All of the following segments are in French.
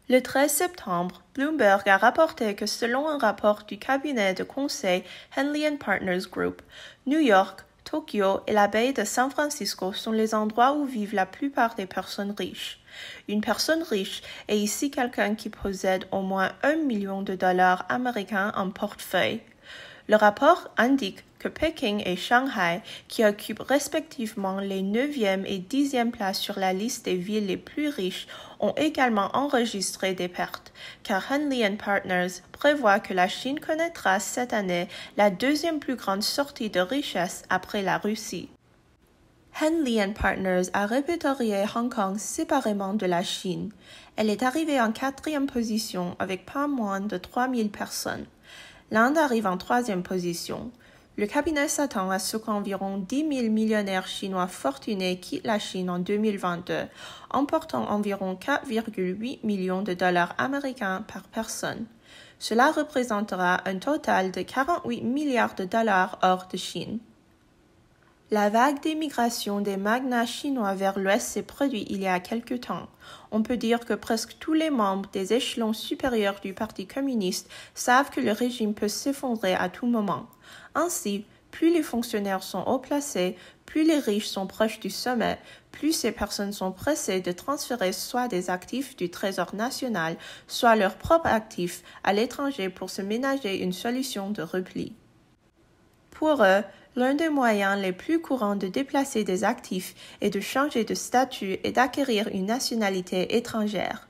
Le 13 septembre, Bloomberg a rapporté que selon un rapport du cabinet de conseil Henley & Partners Group, New York, Tokyo et la baie de San Francisco sont les endroits où vivent la plupart des personnes riches. Une personne riche est ici quelqu'un qui possède au moins $1 million américains en portefeuille. Le rapport indique que Pékin et Shanghai, qui occupent respectivement les 9e et 10e places sur la liste des villes les plus riches, ont également enregistré des pertes, car Henley & Partners prévoit que la Chine connaîtra cette année la deuxième plus grande sortie de richesse après la Russie. Henley & Partners a répertorié Hong Kong séparément de la Chine. Elle est arrivée en 4e position avec pas moins de 3000 personnes. L'Inde arrive en 3e position. Le cabinet s'attend à ce qu'environ 10 000 millionnaires chinois fortunés quittent la Chine en 2022, emportant environ 4,8 millions de dollars américains par personne. Cela représentera un total de 48 milliards de dollars hors de Chine. La vague d'émigration des magnats chinois vers l'Ouest s'est produite il y a quelque temps. On peut dire que presque tous les membres des échelons supérieurs du Parti communiste savent que le régime peut s'effondrer à tout moment. Ainsi, plus les fonctionnaires sont haut placés, plus les riches sont proches du sommet, plus ces personnes sont pressées de transférer soit des actifs du Trésor national, soit leurs propres actifs à l'étranger pour se ménager une solution de repli. Pour eux, l'un des moyens les plus courants de déplacer des actifs et de changer de statut et d'acquérir une nationalité étrangère.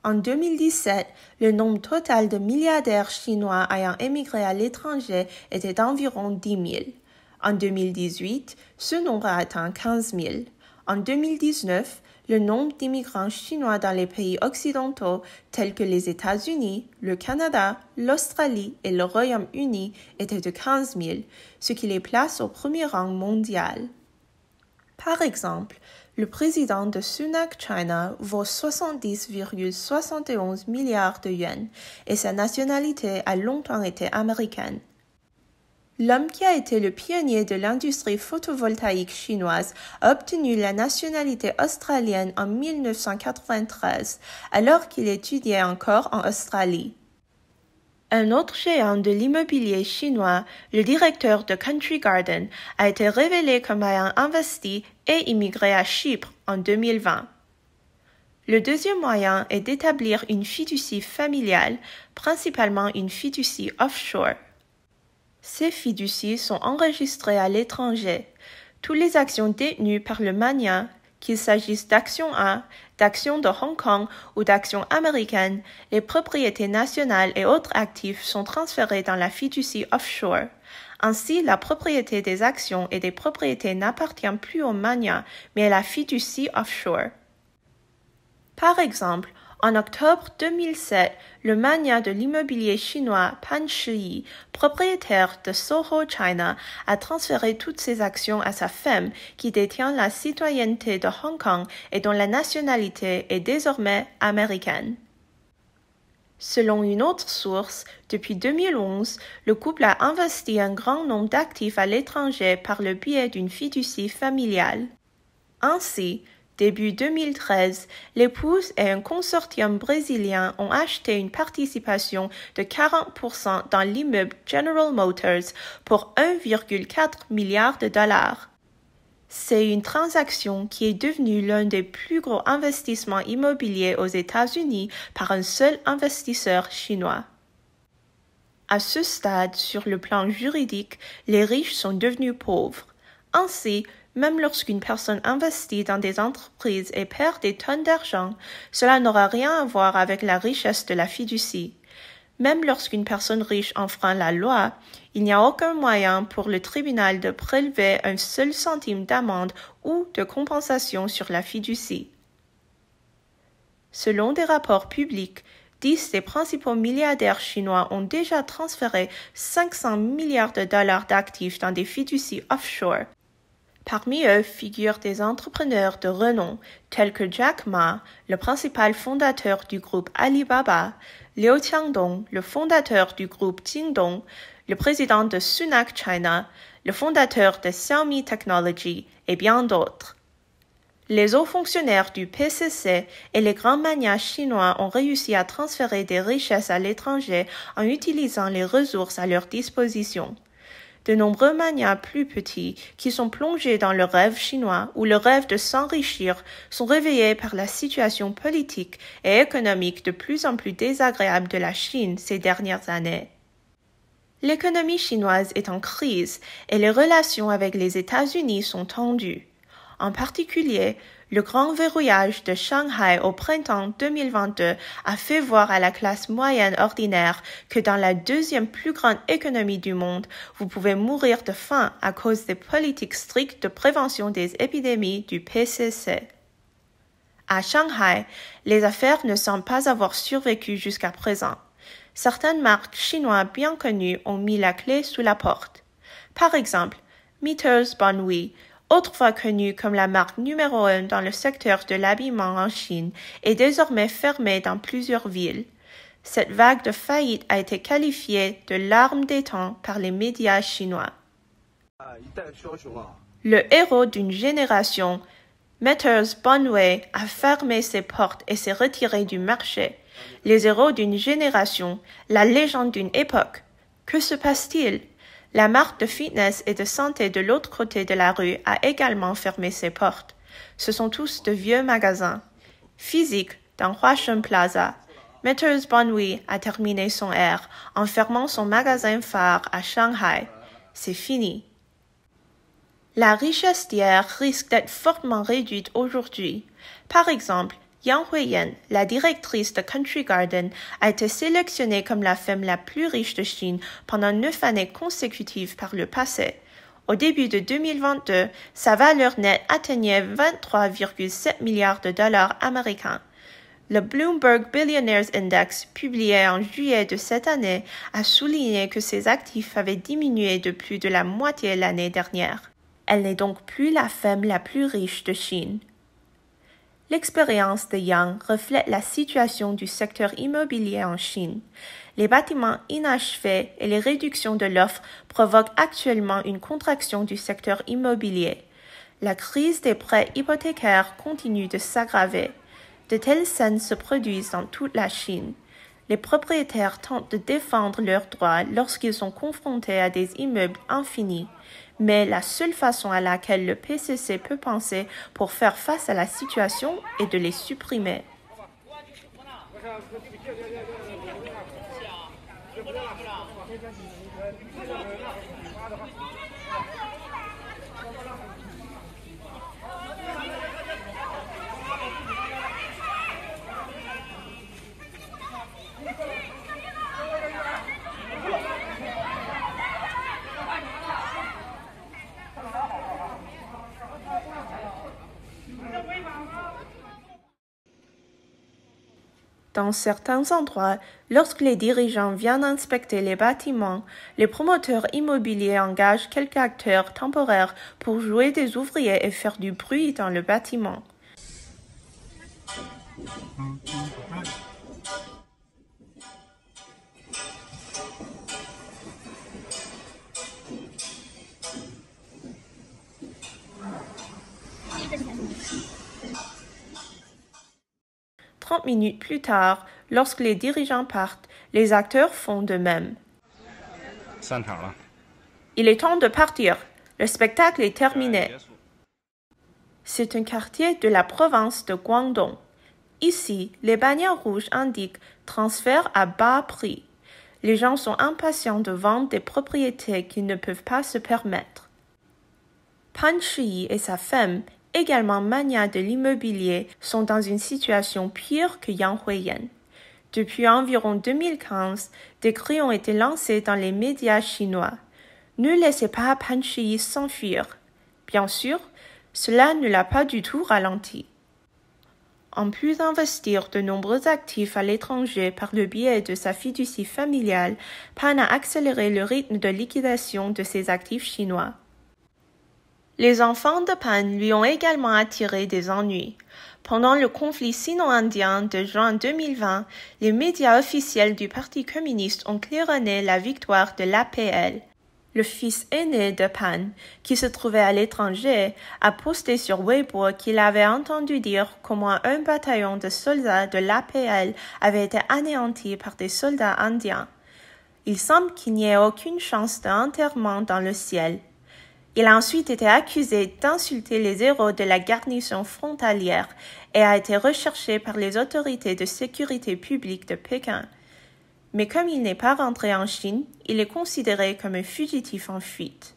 En 2017, le nombre total de milliardaires chinois ayant émigré à l'étranger était d'environ 10 000. En 2018, ce nombre a atteint 15 000. En 2019, le nombre d'immigrants chinois dans les pays occidentaux tels que les États-Unis, le Canada, l'Australie et le Royaume-Uni était de 15 000, ce qui les place au premier rang mondial. Par exemple, le président de Sunac China vaut 70,71 milliards de yuans et sa nationalité a longtemps été américaine. L'homme qui a été le pionnier de l'industrie photovoltaïque chinoise a obtenu la nationalité australienne en 1993, alors qu'il étudiait encore en Australie. Un autre géant de l'immobilier chinois, le directeur de Country Garden, a été révélé comme ayant investi et immigré à Chypre en 2020. Le deuxième moyen est d'établir une fiducie familiale, principalement une fiducie offshore. Ces fiducies sont enregistrées à l'étranger. Toutes les actions détenues par le magnat, qu'il s'agisse d'actions A, d'actions de Hong Kong ou d'actions américaines, les propriétés nationales et autres actifs sont transférés dans la fiducie offshore. Ainsi, la propriété des actions et des propriétés n'appartient plus au magnat, mais à la fiducie offshore. Par exemple, en octobre 2007, le magnat de l'immobilier chinois Pan Shiyi, propriétaire de Soho China, a transféré toutes ses actions à sa femme qui détient la citoyenneté de Hong Kong et dont la nationalité est désormais américaine. Selon une autre source, depuis 2011, le couple a investi un grand nombre d'actifs à l'étranger par le biais d'une fiducie familiale. Ainsi, début 2013, l'épouse et un consortium brésilien ont acheté une participation de 40% dans l'immeuble General Motors pour 1,4 milliard de dollars. C'est une transaction qui est devenue l'un des plus gros investissements immobiliers aux États-Unis par un seul investisseur chinois. À ce stade, sur le plan juridique, les riches sont devenus pauvres. Ainsi, même lorsqu'une personne investit dans des entreprises et perd des tonnes d'argent, cela n'aura rien à voir avec la richesse de la fiducie. Même lorsqu'une personne riche enfreint la loi, il n'y a aucun moyen pour le tribunal de prélever un seul centime d'amende ou de compensation sur la fiducie. Selon des rapports publics, 10 des principaux milliardaires chinois ont déjà transféré 500 milliards de dollars d'actifs dans des fiducies offshore. Parmi eux figurent des entrepreneurs de renom tels que Jack Ma, le principal fondateur du groupe Alibaba, Liu Qiangdong, le fondateur du groupe Jingdong, le président de Sunac China, le fondateur de Xiaomi Technology et bien d'autres. Les hauts fonctionnaires du PCC et les grands magnats chinois ont réussi à transférer des richesses à l'étranger en utilisant les ressources à leur disposition. De nombreux magnats plus petits, qui sont plongés dans le rêve chinois ou le rêve de s'enrichir, sont réveillés par la situation politique et économique de plus en plus désagréable de la Chine ces dernières années. L'économie chinoise est en crise et les relations avec les États-Unis sont tendues. En particulier, le grand verrouillage de Shanghai au printemps 2022 a fait voir à la classe moyenne ordinaire que dans la deuxième plus grande économie du monde, vous pouvez mourir de faim à cause des politiques strictes de prévention des épidémies du PCC. À Shanghai, les affaires ne semblent pas avoir survécu jusqu'à présent. Certaines marques chinoises bien connues ont mis la clé sous la porte. Par exemple, Meters Bonwee, autrefois connue comme la marque numéro 1 dans le secteur de l'habillement en Chine, est désormais fermée dans plusieurs villes. Cette vague de faillite a été qualifiée de l'arme des temps par les médias chinois. Le héros d'une génération, Meters Bonwee, a fermé ses portes et s'est retiré du marché. Les héros d'une génération, la légende d'une époque. Que se passe-t-il? La marque de fitness et de santé de l'autre côté de la rue a également fermé ses portes. Ce sont tous de vieux magasins. Physique dans Huaisheng Plaza, Meters Bonwee a terminé son ère en fermant son magasin phare à Shanghai. C'est fini. La richesse d'hier risque d'être fortement réduite aujourd'hui. Par exemple, Yang Huiyan, la directrice de Country Garden, a été sélectionnée comme la femme la plus riche de Chine pendant 9 années consécutives par le passé. Au début de 2022, sa valeur nette atteignait 23,7 milliards de dollars américains. Le Bloomberg Billionaires Index, publié en juillet de cette année, a souligné que ses actifs avaient diminué de plus de la moitié l'année dernière. Elle n'est donc plus la femme la plus riche de Chine. L'expérience de Yang reflète la situation du secteur immobilier en Chine. Les bâtiments inachevés et les réductions de l'offre provoquent actuellement une contraction du secteur immobilier. La crise des prêts hypothécaires continue de s'aggraver. De telles scènes se produisent dans toute la Chine. Les propriétaires tentent de défendre leurs droits lorsqu'ils sont confrontés à des immeubles infinis. Mais la seule façon à laquelle le PCC peut penser pour faire face à la situation est de les supprimer. Dans certains endroits, lorsque les dirigeants viennent inspecter les bâtiments, les promoteurs immobiliers engagent quelques acteurs temporaires pour jouer des ouvriers et faire du bruit dans le bâtiment. « 30 minutes plus tard, lorsque les dirigeants partent, les acteurs font de même. Il est temps de partir. Le spectacle est terminé. C'est un quartier de la province de Guangdong. Ici, les bannières rouges indiquent « transfert à bas prix ». Les gens sont impatients de vendre des propriétés qu'ils ne peuvent pas se permettre. Pan Shiyi et sa femme, également magnats de l'immobilier, sont dans une situation pire que Yang Huiyan. Depuis environ 2015, des cris ont été lancés dans les médias chinois. Ne laissez pas Pan Shiyi s'enfuir. Bien sûr, cela ne l'a pas du tout ralenti. En plus d'investir de nombreux actifs à l'étranger par le biais de sa fiducie familiale, Pan a accéléré le rythme de liquidation de ses actifs chinois. Les enfants de Pan lui ont également attiré des ennuis. Pendant le conflit sino-indien de juin 2020, les médias officiels du Parti communiste ont claironné la victoire de l'APL. Le fils aîné de Pan, qui se trouvait à l'étranger, a posté sur Weibo qu'il avait entendu dire comment un bataillon de soldats de l'APL avait été anéanti par des soldats indiens. Il semble qu'il n'y ait aucune chance d'enterrement dans le ciel. Il a ensuite été accusé d'insulter les héros de la garnison frontalière et a été recherché par les autorités de sécurité publique de Pékin. Mais comme il n'est pas rentré en Chine, il est considéré comme un fugitif en fuite.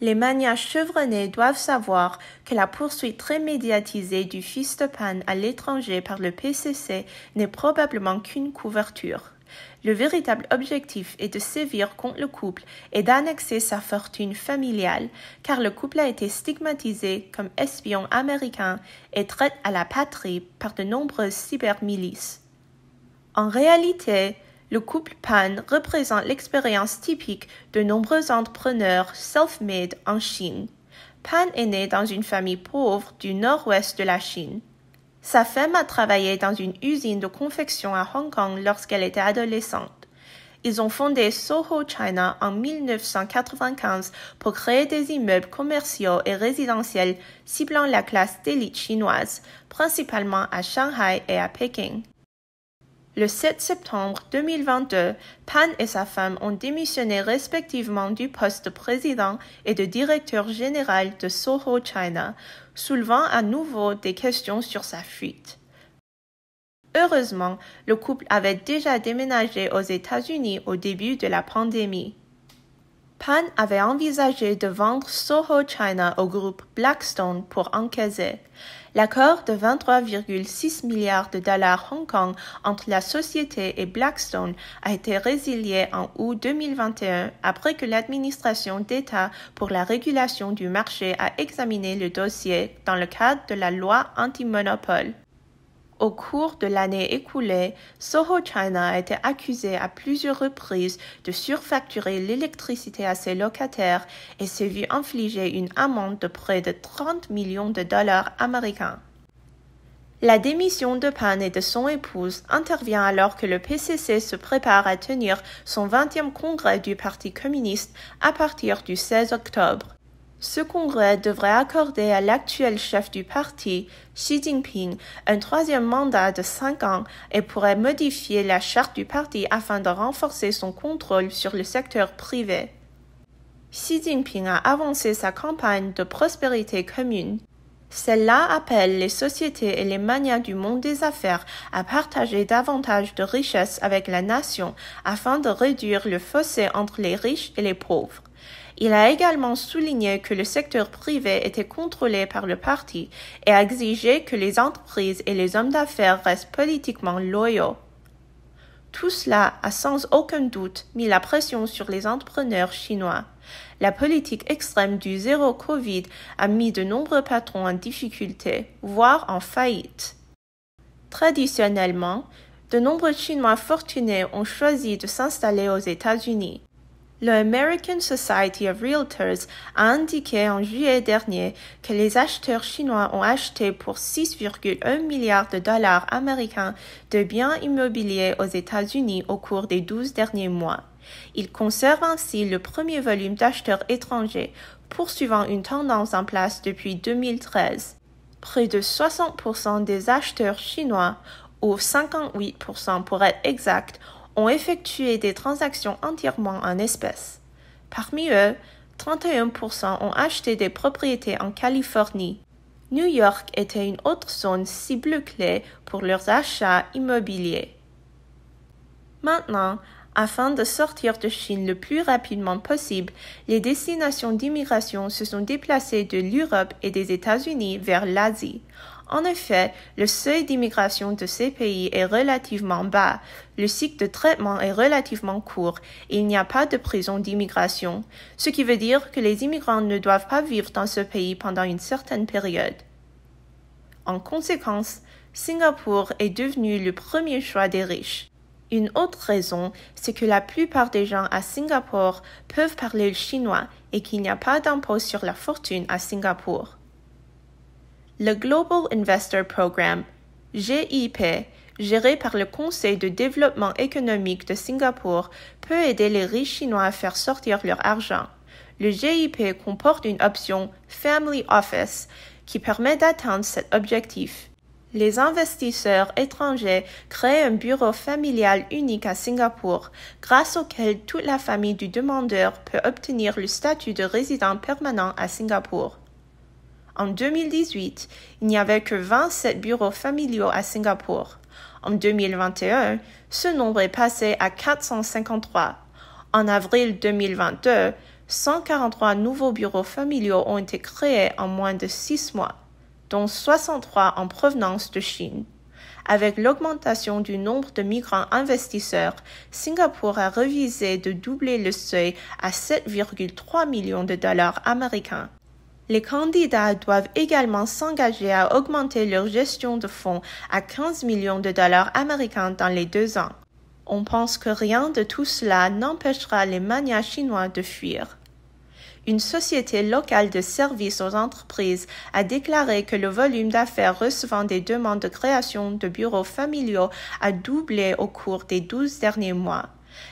Les manias chevronnés doivent savoir que la poursuite très médiatisée du fils de Pan à l'étranger par le PCC n'est probablement qu'une couverture. Le véritable objectif est de sévir contre le couple et d'annexer sa fortune familiale, car le couple a été stigmatisé comme espion américain et traite à la patrie par de nombreuses cybermilices. En réalité, le couple Pan représente l'expérience typique de nombreux entrepreneurs self-made en Chine. Pan est né dans une famille pauvre du nord-ouest de la Chine. Sa femme a travaillé dans une usine de confection à Hong Kong lorsqu'elle était adolescente. Ils ont fondé Soho China en 1995 pour créer des immeubles commerciaux et résidentiels ciblant la classe d'élite chinoise, principalement à Shanghai et à Pékin. Le 7 septembre 2022, Pan et sa femme ont démissionné respectivement du poste de président et de directeur général de Soho China, soulevant à nouveau des questions sur sa fuite. Heureusement, le couple avait déjà déménagé aux États-Unis au début de la pandémie. Pan avait envisagé de vendre Soho China au groupe Blackstone pour encaisser. L'accord de 23,6 milliards de dollars Hong Kong entre la société et Blackstone a été résilié en août 2021 après que l'administration d'État pour la régulation du marché a examiné le dossier dans le cadre de la loi anti-monopole. Au cours de l'année écoulée, Soho China a été accusé à plusieurs reprises de surfacturer l'électricité à ses locataires et s'est vu infliger une amende de près de 30 millions de dollars américains. La démission de Pan et de son épouse intervient alors que le PCC se prépare à tenir son 20e congrès du Parti communiste à partir du 16 octobre. Ce congrès devrait accorder à l'actuel chef du parti, Xi Jinping, un 3e mandat de 5 ans et pourrait modifier la charte du parti afin de renforcer son contrôle sur le secteur privé. Xi Jinping a avancé sa campagne de prospérité commune. Celle-là appelle les sociétés et les manias du monde des affaires à partager davantage de richesses avec la nation afin de réduire le fossé entre les riches et les pauvres. Il a également souligné que le secteur privé était contrôlé par le parti et a exigé que les entreprises et les hommes d'affaires restent politiquement loyaux. Tout cela a sans aucun doute mis la pression sur les entrepreneurs chinois. La politique extrême du zéro Covid a mis de nombreux patrons en difficulté, voire en faillite. Traditionnellement, de nombreux Chinois fortunés ont choisi de s'installer aux États-Unis. Le American Society of Realtors a indiqué en juillet dernier que les acheteurs chinois ont acheté pour 6,1 milliards de dollars américains de biens immobiliers aux États-Unis au cours des 12 derniers mois. Ils conservent ainsi le premier volume d'acheteurs étrangers, poursuivant une tendance en place depuis 2013. Près de 60% des acheteurs chinois, ou 58% pour être exact, ont effectué des transactions entièrement en espèces. Parmi eux, 31% ont acheté des propriétés en Californie. New York était une autre zone cible clé pour leurs achats immobiliers. Maintenant, afin de sortir de Chine le plus rapidement possible, les destinations d'immigration se sont déplacées de l'Europe et des États-Unis vers l'Asie. En effet, le seuil d'immigration de ces pays est relativement bas, le cycle de traitement est relativement court et il n'y a pas de prison d'immigration, ce qui veut dire que les immigrants ne doivent pas vivre dans ce pays pendant une certaine période. En conséquence, Singapour est devenu le premier choix des riches. Une autre raison, c'est que la plupart des gens à Singapour peuvent parler le chinois et qu'il n'y a pas d'impôt sur la fortune à Singapour. Le Global Investor Program, GIP, géré par le Conseil de développement économique de Singapour, peut aider les riches chinois à faire sortir leur argent. Le GIP comporte une option Family Office qui permet d'atteindre cet objectif. Les investisseurs étrangers créent un bureau familial unique à Singapour, grâce auquel toute la famille du demandeur peut obtenir le statut de résident permanent à Singapour. En 2018, il n'y avait que 27 bureaux familiaux à Singapour. En 2021, ce nombre est passé à 453. En avril 2022, 143 nouveaux bureaux familiaux ont été créés en moins de 6 mois, dont 63 en provenance de Chine. Avec l'augmentation du nombre de migrants investisseurs, Singapour a revisé de doubler le seuil à 7,3 millions de dollars américains. Les candidats doivent également s'engager à augmenter leur gestion de fonds à 15 millions de dollars américains dans les 2 ans. On pense que rien de tout cela n'empêchera les manias chinois de fuir. Une société locale de services aux entreprises a déclaré que le volume d'affaires recevant des demandes de création de bureaux familiaux a doublé au cours des 12 derniers mois.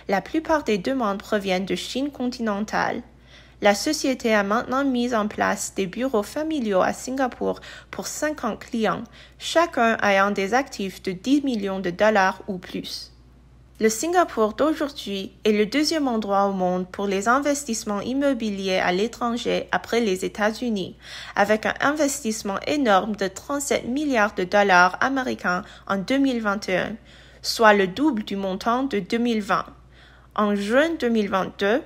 La plupart des demandes proviennent de Chine continentale. La société a maintenant mis en place des bureaux familiaux à Singapour pour 50 clients, chacun ayant des actifs de 10 millions de dollars ou plus. Le Singapour d'aujourd'hui est le deuxième endroit au monde pour les investissements immobiliers à l'étranger après les États-Unis, avec un investissement énorme de 37 milliards de dollars américains en 2021, soit le double du montant de 2020. En juin 2022,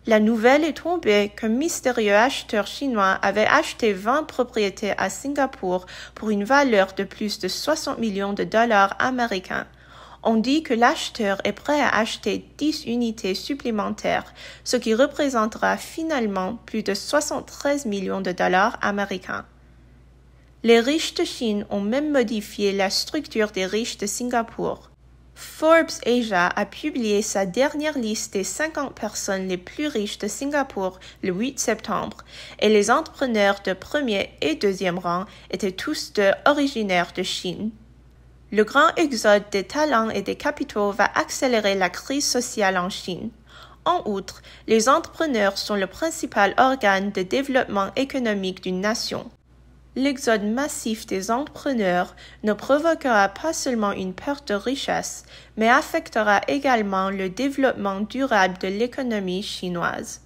la nouvelle est tombée qu'un mystérieux acheteur chinois avait acheté 20 propriétés à Singapour pour une valeur de plus de 60 millions de dollars américains. On dit que l'acheteur est prêt à acheter 10 unités supplémentaires, ce qui représentera finalement plus de 73 millions de dollars américains. Les riches de Chine ont même modifié la structure des riches de Singapour. Forbes Asia a publié sa dernière liste des 50 personnes les plus riches de Singapour le 8 septembre, et les entrepreneurs de premier et deuxième rang étaient tous deux originaires de Chine. Le grand exode des talents et des capitaux va accélérer la crise sociale en Chine. En outre, les entrepreneurs sont le principal organe de développement économique d'une nation. L'exode massif des entrepreneurs ne provoquera pas seulement une perte de richesse, mais affectera également le développement durable de l'économie chinoise.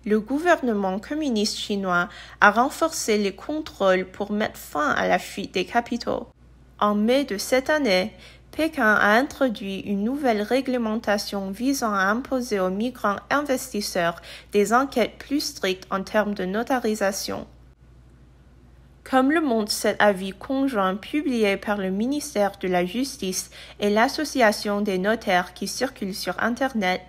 Le gouvernement communiste chinois a renforcé les contrôles pour mettre fin à la fuite des capitaux. En mai de cette année, Pékin a introduit une nouvelle réglementation visant à imposer aux migrants investisseurs des enquêtes plus strictes en termes de notarisation. Comme le montre cet avis conjoint publié par le ministère de la Justice et l'Association des notaires qui circule sur Internet,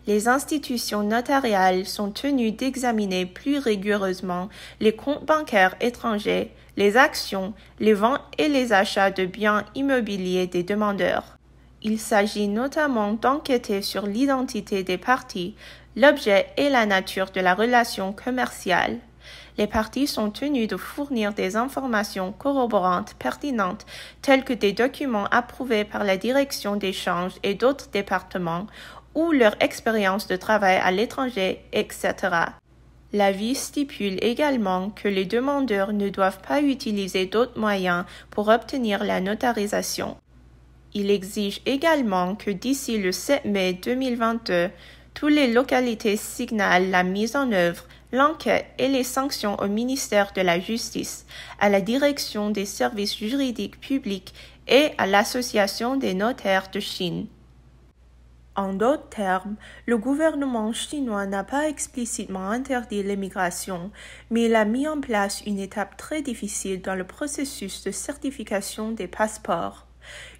les institutions notariales sont tenues d'examiner plus rigoureusement les comptes bancaires étrangers, les actions, les ventes et les achats de biens immobiliers des demandeurs. Il s'agit notamment d'enquêter sur l'identité des parties, l'objet et la nature de la relation commerciale. Les parties sont tenues de fournir des informations corroborantes pertinentes telles que des documents approuvés par la direction des changes et d'autres départements ou leur expérience de travail à l'étranger, etc. L'avis stipule également que les demandeurs ne doivent pas utiliser d'autres moyens pour obtenir la notarisation. Il exige également que d'ici le 7 mai 2022, toutes les localités signalent la mise en œuvre, l'enquête et les sanctions au ministère de la Justice, à la Direction des services juridiques publics et à l'Association des notaires de Chine. En d'autres termes, le gouvernement chinois n'a pas explicitement interdit l'immigration, mais il a mis en place une étape très difficile dans le processus de certification des passeports.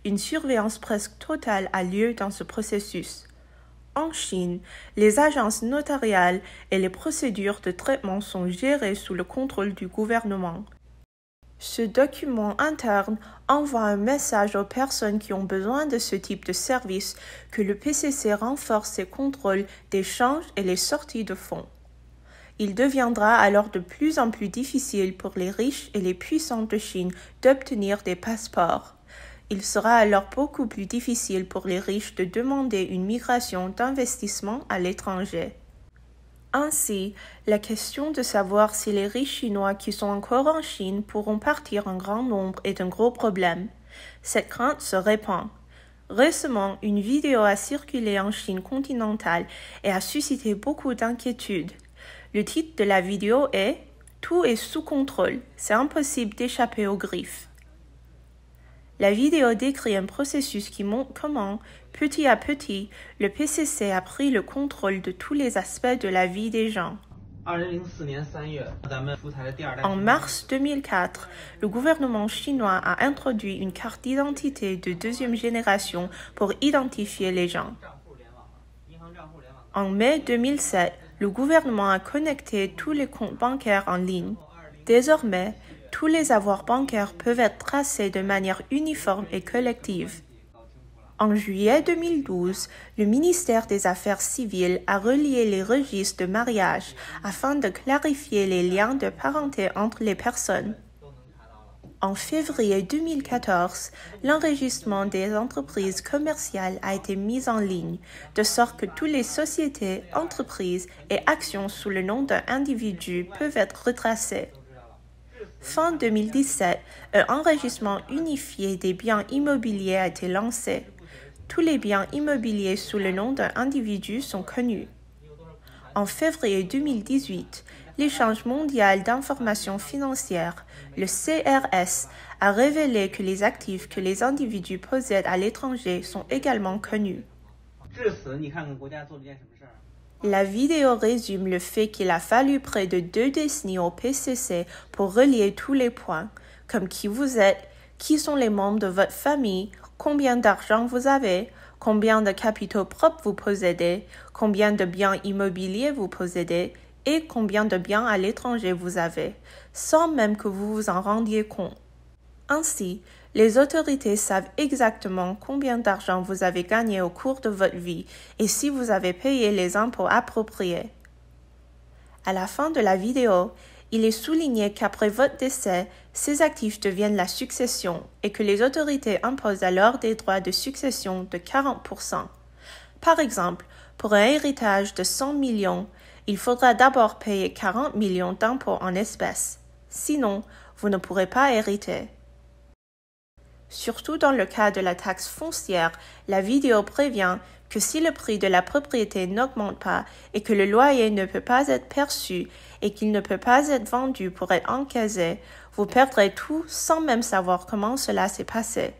Une surveillance presque totale a lieu dans ce processus. En Chine, les agences notariales et les procédures de traitement sont gérées sous le contrôle du gouvernement. Ce document interne envoie un message aux personnes qui ont besoin de ce type de service que le PCC renforce ses contrôles des changes et les sorties de fonds. Il deviendra alors de plus en plus difficile pour les riches et les puissants de Chine d'obtenir des passeports. Il sera alors beaucoup plus difficile pour les riches de demander une migration d'investissement à l'étranger. Ainsi, la question de savoir si les riches chinois qui sont encore en Chine pourront partir en grand nombre est un gros problème. Cette crainte se répand. Récemment, une vidéo a circulé en Chine continentale et a suscité beaucoup d'inquiétudes. Le titre de la vidéo est « Tout est sous contrôle, c'est impossible d'échapper aux griffes ». La vidéo décrit un processus qui montre comment, petit à petit, le PCC a pris le contrôle de tous les aspects de la vie des gens. En mars 2004, le gouvernement chinois a introduit une carte d'identité de deuxième génération pour identifier les gens. En mai 2007, le gouvernement a connecté tous les comptes bancaires en ligne. Désormais, tous les avoirs bancaires peuvent être tracés de manière uniforme et collective. En juillet 2012, le ministère des Affaires civiles a relié les registres de mariage afin de clarifier les liens de parenté entre les personnes. En février 2014, l'enregistrement des entreprises commerciales a été mis en ligne, de sorte que toutes les sociétés, entreprises et actions sous le nom d'un individu peuvent être retracées. Fin 2017, un enregistrement unifié des biens immobiliers a été lancé. Tous les biens immobiliers sous le nom d'un individu sont connus. En février 2018, l'Échange mondial d'informations financières, le CRS, a révélé que les actifs que les individus possèdent à l'étranger sont également connus. La vidéo résume le fait qu'il a fallu près de 2 décennies au PCC pour relier tous les points, comme qui vous êtes, qui sont les membres de votre famille, combien d'argent vous avez, combien de capitaux propres vous possédez, combien de biens immobiliers vous possédez et combien de biens à l'étranger vous avez, sans même que vous vous en rendiez compte. Ainsi, les autorités savent exactement combien d'argent vous avez gagné au cours de votre vie et si vous avez payé les impôts appropriés. À la fin de la vidéo, il est souligné qu'après votre décès, ces actifs deviennent la succession et que les autorités imposent alors des droits de succession de 40%. Par exemple, pour un héritage de 100 millions, il faudra d'abord payer 40 millions d'impôts en espèces. Sinon, vous ne pourrez pas hériter. Surtout dans le cas de la taxe foncière, la vidéo prévient que si le prix de la propriété n'augmente pas et que le loyer ne peut pas être perçu et qu'il ne peut pas être vendu pour être encaissé, vous perdrez tout sans même savoir comment cela s'est passé.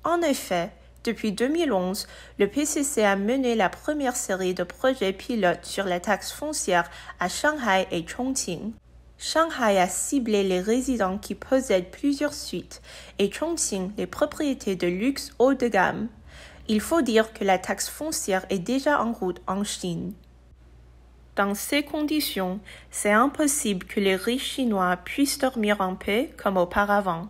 En effet, depuis 2011, le PCC a mené la première série de projets pilotes sur la taxe foncière à Shanghai et Chongqing. Shanghai a ciblé les résidents qui possèdent plusieurs suites et Chongqing les propriétés de luxe haut de gamme. Il faut dire que la taxe foncière est déjà en route en Chine. Dans ces conditions, c'est impossible que les riches chinois puissent dormir en paix comme auparavant.